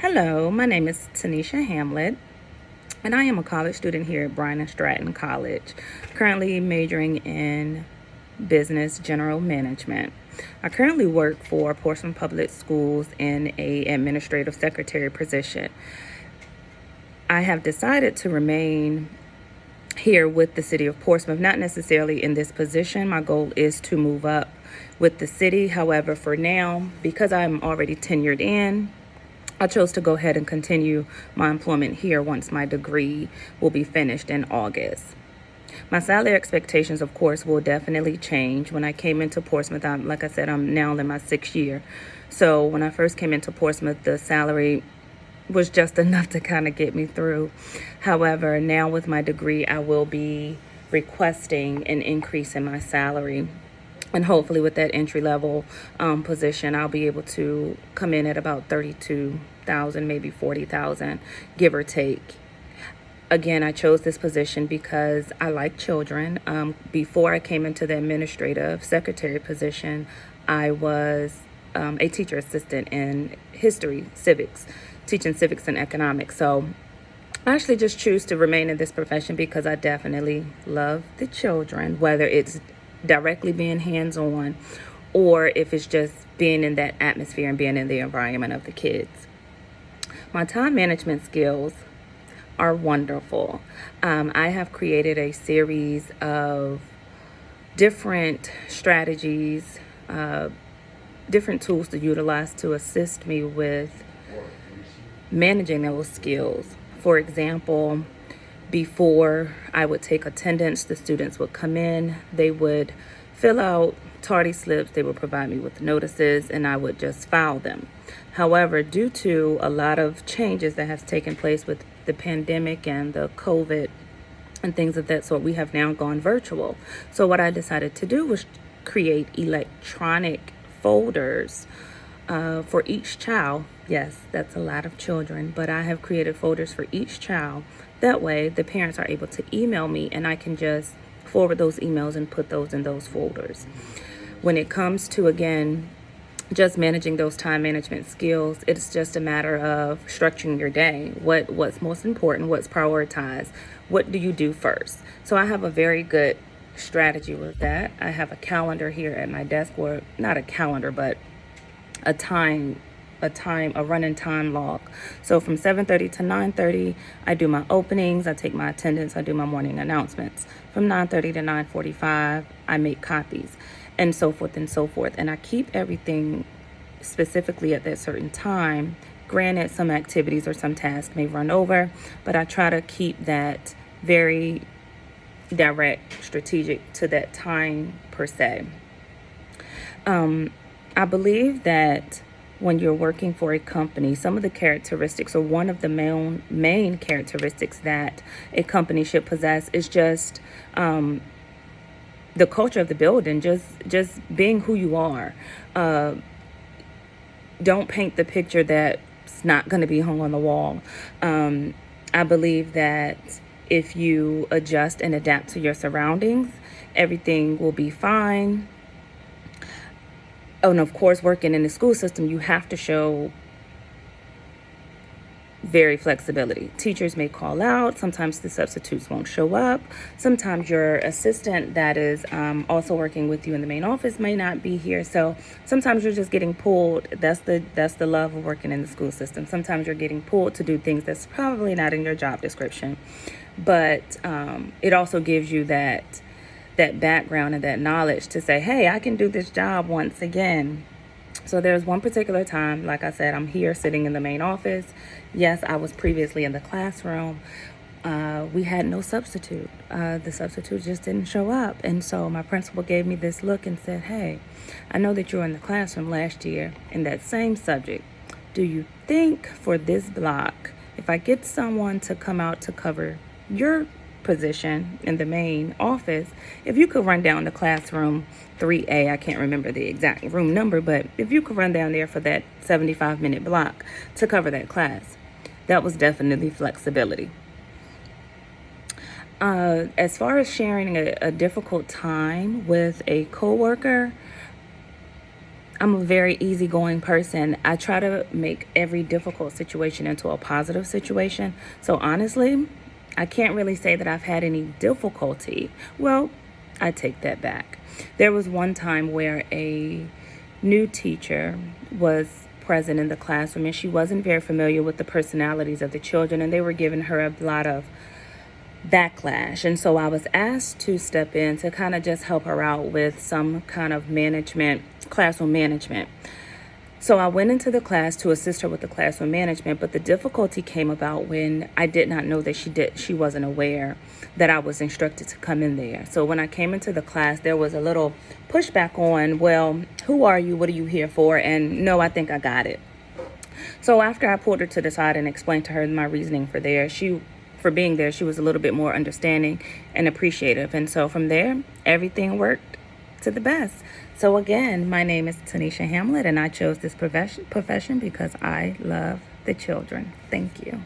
Hello, my name is Tanisha Hamlet, and I am a college student here at Bryan and Stratton College, currently majoring in business general management. I currently work for Portsmouth Public Schools in a administrative secretary position. I have decided to remain here with the city of Portsmouth, not necessarily in this position. My goal is to move up with the city. However, for now, because I'm already tenured in, I chose to go ahead and continue my employment here once my degree will be finished in August. My salary expectations, of course, will definitely change. When I came into Portsmouth, like I said, I'm now in my 6th year. So when I first came into Portsmouth, the salary was just enough to kind of get me through. However, now with my degree, I will be requesting an increase in my salary. And hopefully with that entry level position, I'll be able to come in at about 32,000, maybe 40,000, give or take. Again, I chose this position because I like children. Before I came into the administrative secretary position, I was a teacher assistant in history, civics, teaching civics and economics. So I actually just choose to remain in this profession because I definitely love the children, whether it's directly being hands-on or if it's just being in that atmosphere and being in the environment of the kids. My time management skills are wonderful. I have created a series of different strategies, different tools to utilize to assist me with managing those skills. For example, before I would take attendance, the students would come in, they would fill out tardy slips, they would provide me with notices, and I would just file them. However, due to a lot of changes that have taken place with the pandemic and the COVID and things of that sort, we have now gone virtual. So what I decided to do was create electronic folders for each child. Yes, that's a lot of children, but I have created folders for each child. That way, the parents are able to email me and I can just forward those emails and put those in those folders. When it comes to, again, just managing those time management skills, it's just a matter of structuring your day. What's most important, what's prioritized, what do you do first? So I have a very good strategy with that. I have a calendar here at my desk, or not a calendar, but a running time log. So from 7:30 to 9:30, I do my openings, I take my attendance, I do my morning announcements. From 9:30 to 9:45, I make copies, and so forth and so forth. And I keep everything specifically at that certain time. Granted, some activities or some tasks may run over, but I try to keep that very direct, strategic to that time per se. I believe that when you're working for a company, some of the characteristics, or one of the main characteristics that a company should possess, is just the culture of the building, just being who you are. Don't paint the picture that's not going to be hung on the wall. I believe that if you adjust and adapt to your surroundings, everything will be fine. Oh, and of course, working in the school system, you have to show very flexibility. Teachers may call out. Sometimes the substitutes won't show up. Sometimes your assistant that is also working with you in the main office may not be here. So sometimes you're just getting pulled. That's the love of working in the school system. Sometimes you're getting pulled to do things that's probably not in your job description. But it also gives you that background and that knowledge to say, hey, I can do this job once again. So there's one particular time, like I said, I'm here sitting in the main office. Yes, I was previously in the classroom. We had no substitute. The substitute just didn't show up. And so my principal gave me this look and said, hey, I know that you were in the classroom last year in that same subject. Do you think for this block, if I get someone to come out to cover your position in the main office, if you could run down to classroom 3A, I can't remember the exact room number, but if you could run down there for that 75-minute block to cover that class, that was definitely flexibility. As far as sharing a difficult time with a coworker, I'm a very easygoing person. I try to make every difficult situation into a positive situation. So honestly, I can't really say that I've had any difficulty. Well, I take that back. There was one time where a new teacher was present in the classroom and she wasn't very familiar with the personalities of the children, and they were giving her a lot of backlash. And so I was asked to step in to kind of just help her out with some kind of management, classroom management. So I went into the class to assist her with the classroom management, but the difficulty came about when I did not know that she wasn't aware that I was instructed to come in there. So when I came into the class, there was a little pushback on, well, who are you? What are you here for? And no, I think I got it. So after I pulled her to the side and explained to her my reasoning for being there, she was a little bit more understanding and appreciative. And so from there, everything worked to the best. So again, my name is Tanisha Hamlet, and I chose this profession because I love the children. Thank you.